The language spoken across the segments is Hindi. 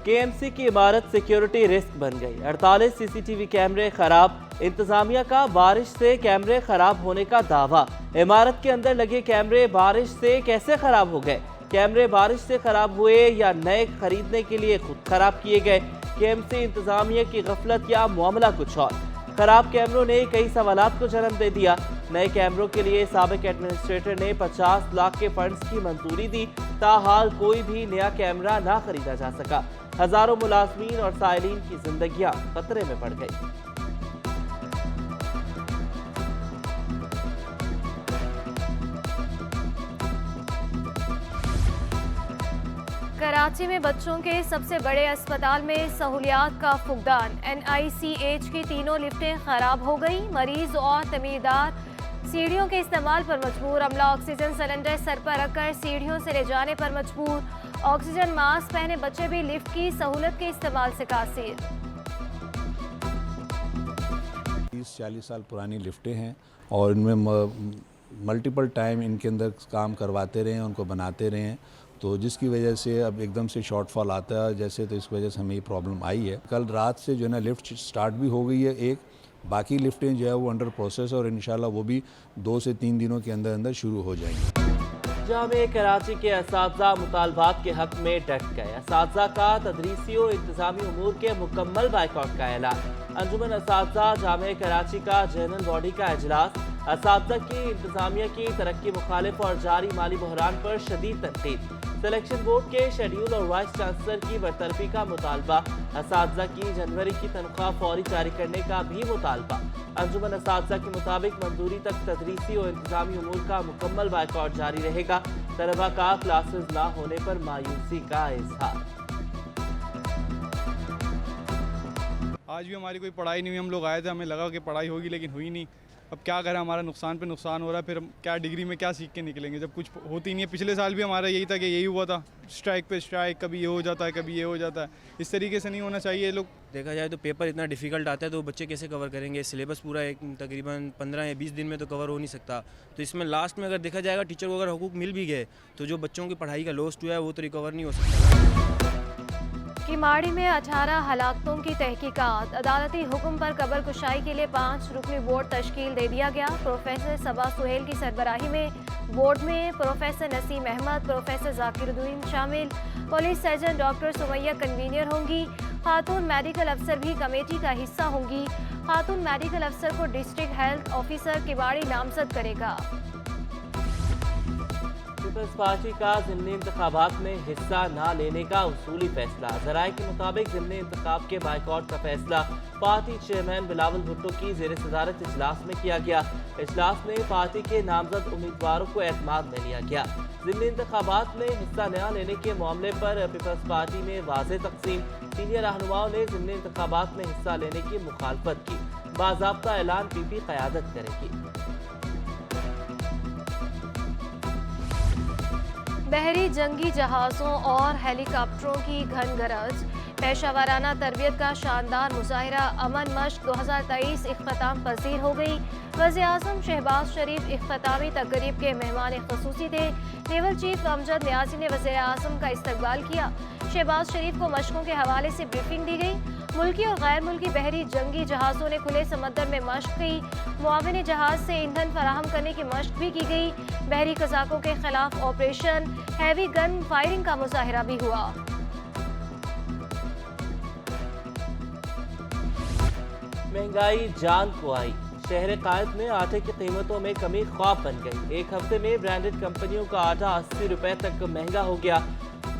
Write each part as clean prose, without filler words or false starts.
केएमसी की इमारत सिक्योरिटी रिस्क बन गई। 48 सीसीटीवी कैमरे खराब। इंतजामिया का बारिश से कैमरे खराब होने का दावा। इमारत के अंदर लगे कैमरे बारिश से कैसे खराब हो गए? कैमरे बारिश से खराब हुए या नए खरीदने के लिए खुद खराब किए गए? केएमसी इंतजामिया की गफलत या मामला कुछ और? खराब कैमरों ने कई सवालात को जन्म दे दिया। नए कैमरों के लिए साबिक एडमिनिस्ट्रेटर ने 50 लाख के फंड्स की मंजूरी दी, ताहाल कोई भी नया कैमरा ना खरीदा जा सका। हजारों मुलाजमीन और साइलिन की जिंदगियां खतरे में पड़ गई। कराची में बच्चों के सबसे बड़े अस्पताल में सहूलियात का फुकदान। NICH की तीनों लिफ्टें खराब हो गई। मरीज और तमीरदार सीढ़ियों के इस्तेमाल पर मजबूर। अमला ऑक्सीजन सिलेंडर सर पर रखकर सीढ़ियों से ले जाने पर मजबूर। ऑक्सीजन मास्क पहने बच्चे भी लिफ्ट की सहूलत के इस्तेमाल से कासिर। 30-40 साल पुरानी लिफ्टें हैं और इनमें मल्टीपल टाइम इनके अंदर काम करवाते रहे हैं, उनको बनाते रहे हैं, तो जिसकी वजह से अब एकदम से शॉर्टफॉल आता है जैसे, तो इस वजह से हमें ये प्रॉब्लम आई है। कल रात से जो है ना लिफ्ट स्टार्ट भी हो गई है एक, बाकी लिफ्टें जो है वो अंडर प्रोसेस और इंशाल्लाह वो भी 2 से 3 दिनों के अंदर अंदर शुरू हो जाएंगी। जामे कराची के असातिज़ा मुतालबात के हक में डट गए। असातिज़ा का तदरीसी और इंतजामी उमूर के मुकम्मल बाइकआउट का ऐलान। अंजुमन असातिज़ा जामे कराची का जनरल बॉडी का इजलास। असातिज़ा की इंतजामिया की तरक्की मुखालिफ और जारी माली बहरान पर शदीद तनकीद। सिलेक्शन बोर्ड के शेड्यूल और वाइस चांसलर की बरतरफी का मुतालबा। असातिज़ा की जनवरी की तनख्वाह फौरी जारी करने का भी मुतालबा। अंजुमन असातिज़ा के मुताबिक मंजूरी तक तदरीसी और इंतजामी उमूर का मुकम्मल बाइकआउट जारी रहेगा। तलबा का क्लासेस ना होने पर मायूसी का इजहार। आज भी हमारी कोई पढ़ाई नहीं हुई। हम लोग आए थे, हमें लगा कि पढ़ाई होगी लेकिन हुई नहीं। अब क्या करें, हमारा नुकसान पे नुकसान हो रहा है। फिर हम क्या डिग्री में क्या सीख के निकलेंगे जब कुछ होती नहीं है। पिछले साल भी हमारा यही था कि यही हुआ था, स्ट्राइक पे स्ट्राइक, कभी ये हो जाता है कभी ये हो जाता है। इस तरीके से नहीं होना चाहिए। लोग देखा जाए तो पेपर इतना डिफ़िकल्ट आता है तो बच्चे कैसे कवर करेंगे? सिलेबस पूरा एक तकरीबन 15 या 20 दिन में तो कवर हो नहीं सकता। तो इसमें लास्ट में अगर देखा जाएगा टीचर को अगर हुकूक मिल भी गए तो जो बच्चों की पढ़ाई का लॉस्ट हुआ है वो तो रिकवर नहीं हो सकता। किमाड़ी में 18 हलाकतों की तहकीकात। अदालती हुक्म पर कबर कुशाई के लिए 5 रुकनी बोर्ड तश्कील दे दिया गया। प्रोफेसर सबा सुहेल की सरबराही में बोर्ड में प्रोफेसर नसीम अहमद, प्रोफेसर जाकिरुद्दीन शामिल। Police surgeon doctor Sumaiya convener होंगी। खातून मेडिकल अफसर भी कमेटी का हिस्सा होंगी। खातून मेडिकल अफसर को डिस्ट्रिक्ट हेल्थ ऑफिसर किमाड़ी नामजद करेगा। पीपल्स पार्टी का ज़िमनी इंतखाबात में हिस्सा न लेने का उसूली फैसला। ज़राए के मुताबिक ज़िमनी इंतखाब के बाइकआउट का फैसला पार्टी चेयरमैन बिलावल भुट्टो की ज़ेर सदारत इजलास में किया गया। इजलास में पार्टी के नामजद उम्मीदवारों को एतमाद में लिया गया। ज़िमनी इंतखाबात में हिस्सा न लेने के मामले पर पीपल्स पार्टी में वाज़ेह तक़सीम। सीनियर रहनुमाओं ने ज़िमनी इंतखाबात में हिस्सा लेने की मुखालफत की। बाज़ाब्ता ऐलान PP क़यादत करेगी। बहरी जंगी जहाज़ों और हेलीकॉप्टरों की घन गरज। पेशावराना तरबियत का शानदार मुजाहिरा। अमन मश्क 2023 इख्तिताम पजीर हो गई। वज़ीर-ए-आज़म शहबाज शरीफ इख्तितामी तकरीब के मेहमान ख़ुसूसी थे। नेवल चीफ अमजद नियाज़ी ने वज़ीर-ए-आज़म का इस्तकबाल किया। शहबाज शरीफ को मशकों के हवाले से ब्रीफिंग दी गई। मुल्की और गैर मुल्की बहरी जंगी जहाज़ों ने खुले समंदर में मश्क की। मुआविन जहाज़ से ईंधन फराहम करने की मश्क भी की गई। बहरी कज़ाकों के खिलाफ ऑपरेशन हैवी गन फायरिंग का मुजाहिरा भी हुआ। महंगाई जान को आई। शहर कायद में आटे की कीमतों में कमी ख्वाब बन गई। एक हफ्ते में ब्रांडेड कंपनियों का आटा 80 रुपए तक महंगा हो गया।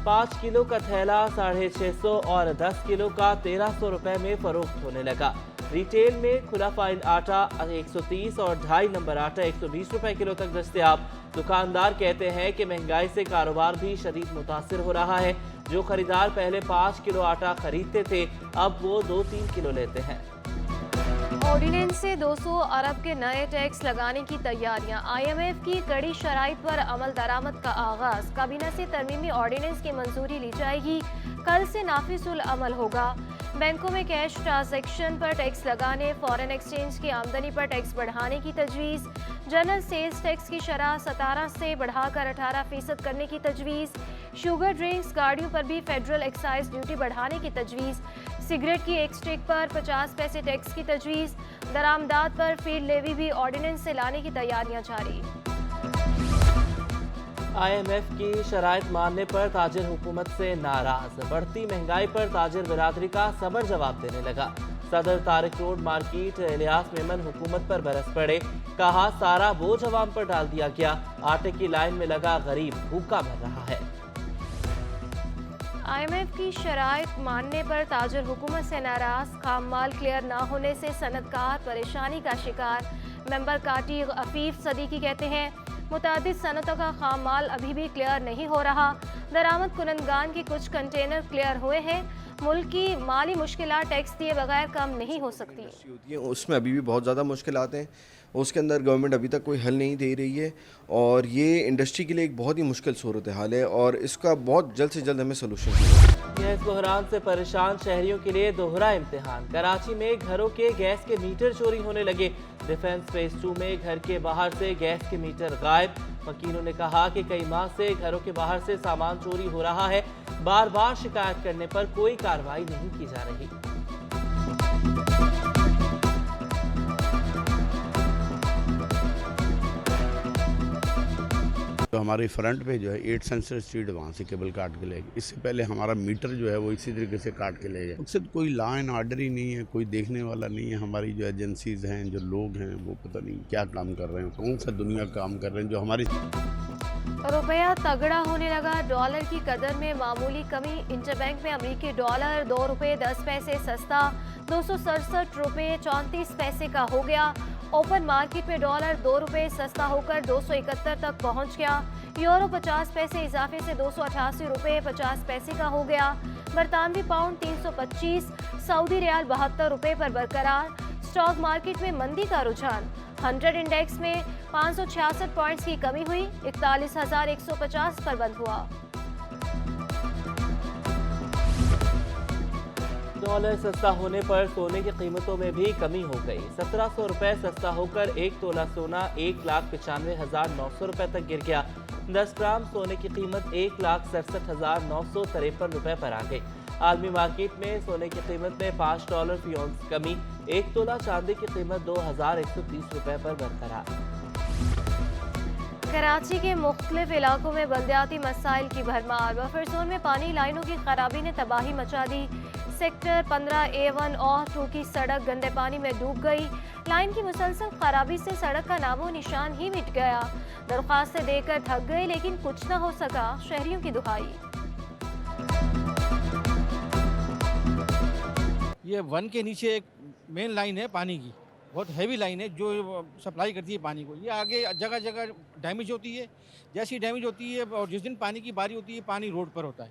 5 किलो का थैला 650 और 10 किलो का 1300 रुपए में फरोख्त होने लगा। रिटेल में खुला फाइन आटा 130 और 2.5 नंबर आटा 120 रुपए किलो तक दस्तयाब। दुकानदार कहते हैं कि महंगाई से कारोबार भी शदीद मुतासिर हो रहा है। जो खरीदार पहले 5 किलो आटा खरीदते थे अब वो 2-3 किलो लेते हैं। ऑर्डिनेंस से 200 अरब के नए टैक्स लगाने की तैयारियां। IMF की कड़ी शराइत पर अमल दरामद का आगाज। काबीना से तरमीमी ऑर्डिनेंस की मंजूरी ली जाएगी। कल से नाफिजुल अमल होगा। बैंकों में कैश ट्रांजैक्शन पर टैक्स लगाने, फॉरेन एक्सचेंज की आमदनी पर टैक्स बढ़ाने की तजवीज़। जनरल सेल्स टैक्स की शरह 17 से बढ़ाकर 18% करने की तजवीज़। शुगर ड्रिंक्स गाड़ियों पर भी फेडरल एक्साइज ड्यूटी बढ़ाने की तजवीज़। सिगरेट की एक स्टिक पर 50 पैसे टैक्स की तजवीज़। दरामदात पर फील्ड लेवी भी ऑर्डिनेंस से लाने की तैयारियां जारी। IMF की शराइत मानने पर ताजिर हुकूमत से नाराज। बढ़ती महंगाई पर ताजिर बिरादरी का सबर जवाब देने लगा। सदर तारिक रोड मार्केट इलियास मेमन हुकूमत पर बरस पड़े। कहा सारा बोझ अवाम पर डाल दिया गया। आटे की लाइन में लगा गरीब भूखा मर रहा है। IMF की शराइत मानने पर ताजिर हुकूमत से नाराज। खाम माल क्लियर ना होने से सनतकार परेशानी का शिकार। मेंबर काटी अफीफ सदीकी कहते हैं मुतादिद सनतों का खाम माल अभी भी क्लियर नहीं हो रहा। दरामद कुनंदगान के कुछ कंटेनर क्लियर हुए हैं। मुल्क की माली मुश्किलात टैक्स दिए बगैर कम नहीं हो सकती। होती है उसमें अभी भी बहुत ज़्यादा मुश्किलात हैं। उसके अंदर गवर्नमेंट अभी तक कोई हल नहीं दे रही है और ये इंडस्ट्री के लिए एक बहुत ही मुश्किल सूरत हाल है और इसका बहुत जल्द से जल्द हमें सोल्यूशन चाहिए। गैस बहरान से परेशान शहरियों के लिए दोहरा इम्तिहान। कराची में घरों के गैस के मीटर चोरी होने लगे। डिफेंस फेज 2 में घर के बाहर से गैस के मीटर गायब। वकीलों ने कहा कि कई माह से घरों के बाहर से सामान चोरी हो रहा है। बार बार शिकायत करने पर कोई कार्रवाई नहीं की जा रही। तो हमारे फ्रंट पे जो है 8 सेंसर स्ट्रीट वहाँ से केबल काट के ले गए। इससे पहले हमारा मीटर जो है वो इसी तरीके से काट के ले गए। मकसद कोई लॉ एंड ऑर्डर ही नहीं है, कोई देखने वाला नहीं है। हमारी जो एजेंसीज हैं, जो लोग हैं, वो पता नहीं क्या काम कर रहे हैं, कौन सा दुनिया काम कर रहे हैं जो हमारी। रुपया तगड़ा होने लगा। डॉलर की कदर में मामूली कमी। इंटरबैंक में अमेरिकी डॉलर 2 रुपये 10 पैसे सस्ता 267 रुपये 34 पैसे का हो गया। ओपन मार्केट में डॉलर 2 रुपये सस्ता होकर 271 तक पहुंच गया। यूरो 50 पैसे इजाफे से 288 रुपये 50 पैसे का हो गया। बरतानवी पाउंड 325, सऊदी रियाल 72 रुपये पर बरकरार। स्टॉक मार्केट में मंदी का रुझान। 100 इंडेक्स में 566 पॉइंट्स की कमी हुई। 41,150 पर बंद हुआ। डॉलर सस्ता होने पर सोने की कीमतों में भी कमी हो गई। 1700 रुपये सस्ता होकर 1 तोला सोना 1,95,900 रुपये तक गिर गया। 10 ग्राम सोने की कीमत 1,67,953 रुपये पर आ गई। आलमी मार्केट में सोने की कीमत में $5 फी औंस कमी। 1 तोला चांदी की कीमत 2,130 रुपये पर बरकरार। कराची के मुख्तलिफ इलाकों में बल्दियाती मसाइल की भरमार। बफर जोन में पानी लाइनों की खराबी ने तबाही मचा दी। सेक्टर 15A1 और 2 की सड़क गंदे पानी में डूब गई। लाइन की मुसलसल खराबी से सड़क का नामो निशान ही मिट गया। दरख्वास्तें देकर थक गए लेकिन कुछ न हो सका। शहरियों की दुहाई। ये 1 के नीचे एक मेन लाइन है पानी की, बहुत हैवी लाइन है जो सप्लाई करती है पानी को। ये आगे जगह जगह डैमेज होती है। जैसी डैमेज होती है और जिस दिन पानी की बारी होती है पानी रोड पर होता है।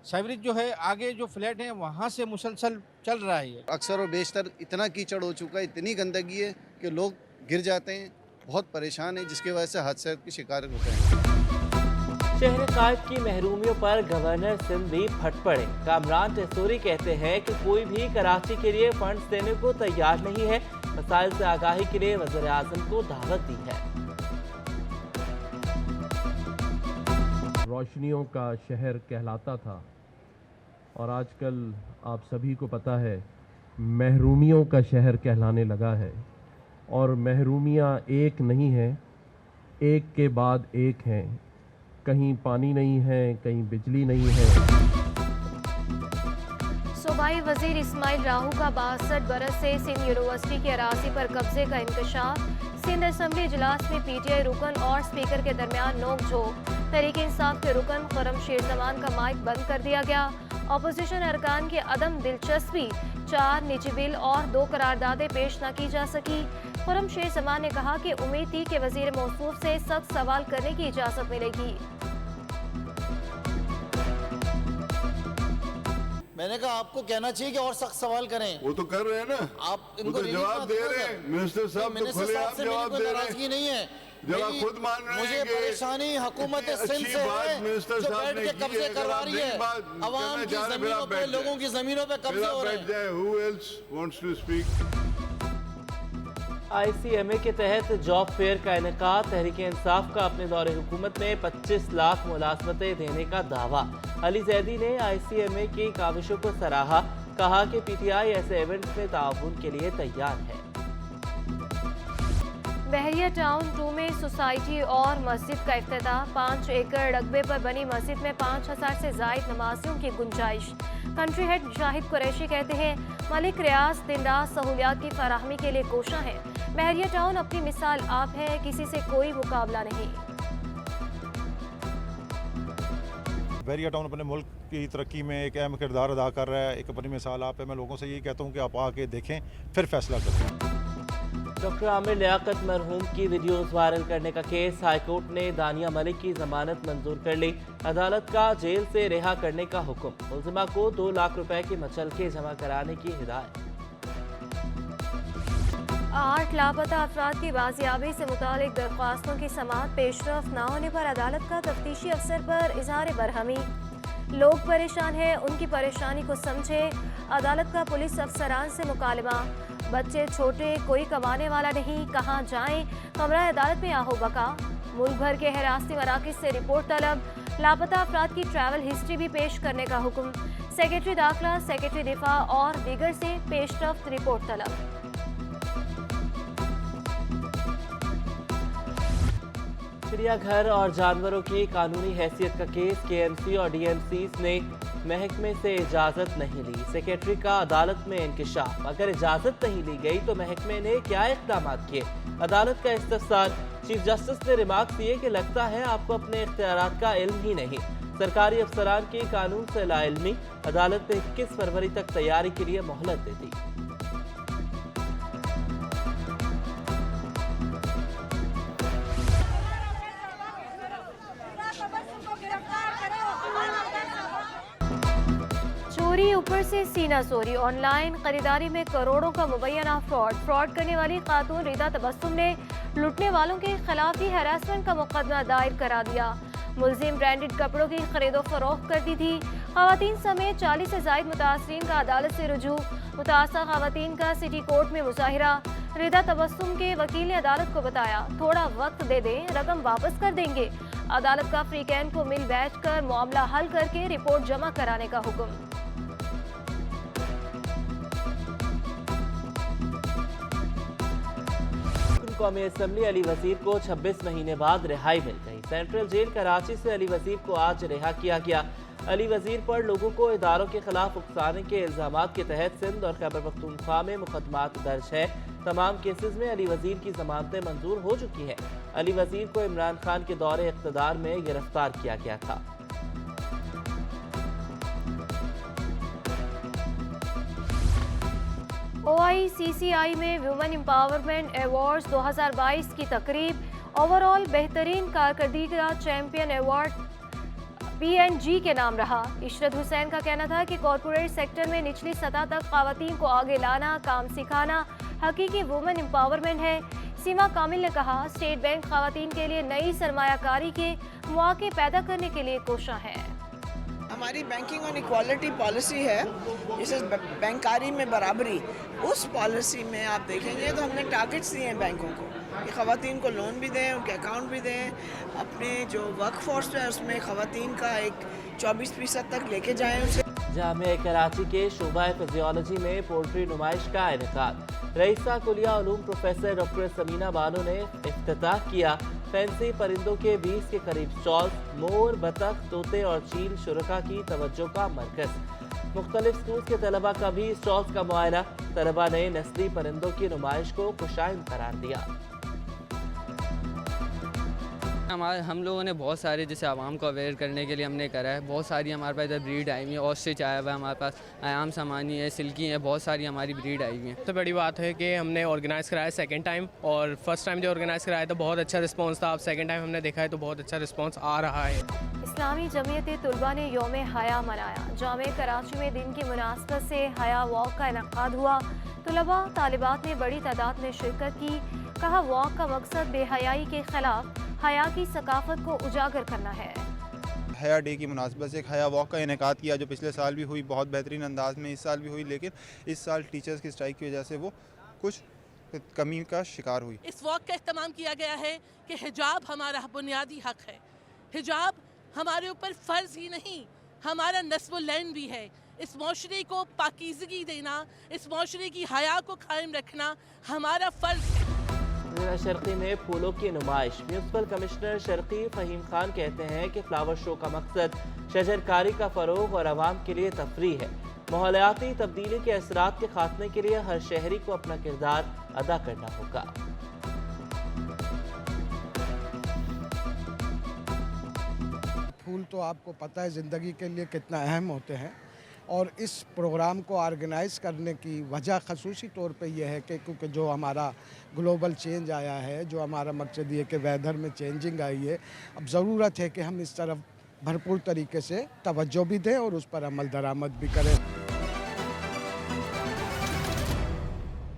साइवरेज जो है आगे जो फ्लैट है वहाँ से मुसलसल चल रहा है। ये अक्सर और बेशतर इतना कीचड़ हो चुका है, इतनी गंदगी है कि लोग गिर जाते हैं, बहुत परेशान हैं, जिसकी वजह से हादसे के शिकार होते हैं। शहर कायद की महरूमियों पर गवर्नर सिंध भी फट पड़े। कामरान टेसोरी कहते हैं कि कोई भी कराची के लिए फंड्स देने को तैयार नहीं है। मसाइल से आगाही के लिए वज़ीर आज़म को दावत दी है। रोशनियों का शहर कहलाता था और आजकल आप सभी को पता है महरूमियों का शहर कहलाने लगा है। और महरूमियाँ एक नहीं हैं, एक के बाद एक हैं। कहीं पानी नहीं है, कहीं बिजली नहीं है। सूबाई वजीर इस्माइल राहू का 62 बरस से सिंध यूनिवर्सिटी के अराजी पर कब्जे का इंकशाफ। सिंध असम्बली इजलास में PTI रुकन और स्पीकर के दरमियान नोक झोंक। तहरीक इंसाफ के रुकन खुर्रम शेर जमान का माइक बंद कर दिया गया। अपोजिशन अरकान की अदम दिलचस्पी, 4 निजी बिल और 2 करारदादें पेश न की जा सकी। खुर्रम शेर जमान ने कहा कि उम्मीद थी कि वजीर मौसूफ से सख्त सवाल करने की इजाज़त मिलेगी। मैंने कहा आपको कहना चाहिए कि और सख्त सवाल करें। वो तो कर रहे हैं ना, आप इनको तो जवाब दे रहे हैं। मिनिस्टर साहब तो खुले आप जवाब दे रहे हैं। नाराजगी नहीं है, जब आप खुद मान रहे हैं मुझे परेशानी हुकूमत सिंध से है जो बैठ के कब्जे करवा रही है। अवाम की जमीनों पे, लोगों की जमीनों पे कब्जे हो रहे हैं। Who else wants to speak? ICMA के तहत जॉब फेयर का इनेकाद। तहरीक इंसाफ का अपने दौरे हुकूमत में 25 लाख मुलाजमतें देने का दावा। अली जैदी ने ICMA की काविशों को सराहा। कहा कि PTI ऐसे इवेंट्स में ताउन के लिए तैयार है। बहरिया टाउन 2 में सोसाइटी और मस्जिद का इफ्तिताह। 5 एकड़ रकबे पर बनी मस्जिद में 5000 से जायद नमाजियों की गुंजाइश। कंट्री हेड शाहिद कुरैशी कहते हैं मलिक रियाज दिन रात सहूलियात की फराहमी के लिए कोशा है। बहरिया टाउन अपनी मिसाल आप है, किसी से कोई मुकाबला नहीं। बहरिया टाउन अपने मुल्क की तरक्की में एक अहम किरदार अदा कर रहा है, एक अपनी मिसाल आप है। मैं लोगों से यही कहता हूँ कि आप आके देखें फिर फैसला करें। डॉक्टर आमिर लियाकत मरहूम की वीडियोस वायरल करने का केस। हाईकोर्ट ने दानिया मलिक की जमानत मंजूर कर ली। अदालत का जेल से रिहा करने का हुक्म। मुलजिमा को 2 लाख रुपए की मचलके जमा कराने की हिदायत। 8 लापता अफराद की बाजियाबी से मुतालिक दरख्वास्तों की समाअत पेशरफ न होने पर अदालत का तफ्तीशी अफसर पर इजहार बरहमी। लोग परेशान हैं, उनकी परेशानी को समझे। अदालत का पुलिस अफसरान से मुकालमा। बच्चे छोटे, कोई कमाने वाला नहीं, कहाँ जाएं? कमरा अदालत में आहो बका। मुल्क भर के हिरासती मराकज़ से रिपोर्ट तलब। लापता अफराद की ट्रैवल हिस्ट्री भी पेश करने का हुक्म। सेक्रेटरी दाखिला, सेक्रेटरी दिफा और दीगर से पेशरफ्त रिपोर्ट तलब। चिड़ियाघर और जानवरों की कानूनी हैसियत का केस। KMC और DMCs ने महकमे से इजाज़त नहीं ली। सेक्रेटरी का अदालत में इंकिशाफ। अगर इजाज़त नहीं ली गई तो महकमे ने क्या इक़दाम किए? अदालत का इस्तफसार। चीफ जस्टिस ने रिमार्क दिए कि लगता है आपको अपने इख्तियारात का इल्म ही नहीं। सरकारी अफसरान की कानून से लाइल्मी। अदालत ने 21 फरवरी तक तैयारी के लिए मोहलत दे दी। चोरी ऊपर से सीना चोरी। ऑनलाइन खरीदारी में करोड़ों का मुबैना फ्रॉड करने वाली खातून रिदा तबस्सुम ने लूटने वालों के खिलाफ ही हैरासमेंट का मुकदमा दायर करा दिया। मुलजिम ब्रांडेड कपड़ों की खरीदो फरोख्त करती थी। खवातीन समेत 40 से जायद मुतासरीन का अदालत से रुजू। मुतासर खवातीन का सिटी कोर्ट में मुजाहिरा। रिदा तबस्सुम के वकील ने अदालत को बताया थोड़ा वक्त दे दें, रकम वापस कर देंगे। अदालत का फ्री कैन को मिल बैठ कर मामला हल करके रिपोर्ट जमा कराने का हुक्म। कौमी असम्बली अली वजीर को 26 महीने बाद रिहाई मिल गई। सेंट्रल जेल कराची से अली वजीर को आज रिहा किया गया। अली वजीर पर लोगों को इदारों के खिलाफ उकसाने के इल्जामात के तहत सिंध और खैबर पख्तूनख्वा में मुकदमात दर्ज है। तमाम केसेस में अली वजीर की जमानतें मंजूर हो चुकी हैं। अली वजीर को इमरान खान के दौरे इख्तिदार में गिरफ्तार किया गया था। OICCI में वुमेन एम्पावरमेंट अवार्ड्स 2022 की तकरीब। ओवरऑल बेहतरीन कारकर्दगी का चैंपियन अवार्ड PNG के नाम रहा। इशरत हुसैन का कहना था कि कॉरपोरेट सेक्टर में निचली सतह तक खवातीन को आगे लाना, काम सिखाना हकीकी वुमेन एम्पावरमेंट है। सीमा कामिल ने कहा स्टेट बैंक खवातीन के लिए नई सरमायाकारी के मौके पैदा करने के लिए कोशा है। हमारी बैंकिंग ऑन इक्वालिटी पॉलिसी है, जिसे बैंकारी में बराबरी। उस पॉलिसी में आप देखेंगे तो हमने टारगेट्स दिए हैं बैंकों को कि ख़वातीन को लोन भी दें, उनके अकाउंट भी दें, अपने जो वर्कफोर्स है उसमें ख़वातीन का एक 24% तक लेके जाएं उसे। जामिया कराची के शोबा फिजियोलॉजी में पोल्ट्री नुमाइश का इनेकाद। रईसा कुलिया उलूम प्रोफेसर डॉक्टर समीना बानो ने इफ्तिताह किया। फैंसी परिंदों के 20 के करीब स्टॉल्स, मोर, बतख, तोते और चील शुरका की तवज्जो का मरकज। मुख्तलिफ स्कूल के तलबा का भी स्टॉल्स का मुआयना। तलबा ने नस्ली परिंदों की नुमाइश को खुशाइन करार दिया। हम लोगों ने बहुत सारे जैसे आवाम को अवेयर करने के लिए हमने करा है। बहुत सारी हमारे पास इधर ब्रीड आई हुई है। ऑस्ट्रिच आया हुआ है, हमारे पास आयाम सामानी है, सिल्की है, बहुत सारी हमारी ब्रीड आई हुई है। तो बड़ी बात है कि हमने ऑर्गेनाइज़ कराया सेकंड टाइम, और फर्स्ट टाइम जो ऑर्गेनाइज़ कराया था बहुत अच्छा रिस्पांस था। अब सेकंड टाइम हमने देखा है तो बहुत अच्छा रिस्पांस आ रहा है। इस्लामी जमीयत तुलबा ने यौम हया मनाया। जामे कराची में दिन की मुनासबत से हया वॉक का इनेकाद हुआ। तुलबा तालिबात ने बड़ी तादाद में शिरकत की। कहा वॉक का मकसद बेहयाई के खिलाफ हया की सकाफत को उजागर करना है। हया डे की मुनासबत से एक हया वॉक का इनेकाद किया, जो पिछले साल भी हुई बहुत बेहतरीन अंदाज में, इस साल भी हुई, लेकिन इस साल टीचर्स की स्ट्राइक की वजह से वो कुछ कमी का शिकार हुई। इस वॉक का इस्तेमाल किया गया है कि हिजाब हमारा बुनियादी हक है। हिजाब हमारे ऊपर फ़र्ज ही नहीं, हमारा नस्बुल-लैन भी है। इस माशरे को पाकीज़गी देना, इस माशरे की हया को कायम रखना हमारा फ़र्ज है। ज़िला शर्क़ी में फूलों की नुमाइश। म्यूनसिपल कमिश्नर शर्क़ी फ़हीम खान कहते हैं कि फ्लावर शो का मकसद शजरकारी का फ़रोग़ और आवाम के लिए तफरीह है। माहौलियाती तब्दीली के असरात के खात्मे के लिए हर शहरी को अपना किरदार अदा करना होगा। फूल तो आपको पता है ज़िंदगी के लिए कितना अहम होते हैं, और इस प्रोग्राम को ऑर्गेनाइज करने की वजह ख़ुसूसी तौर पे ये है कि क्योंकि जो हमारा ग्लोबल चेंज आया है, जो हमारा मकसद ये कि वेदर में चेंजिंग आई है, अब ज़रूरत है कि हम इस तरफ भरपूर तरीके से तवज्जो भी दें और उस पर अमल दरामद भी करें।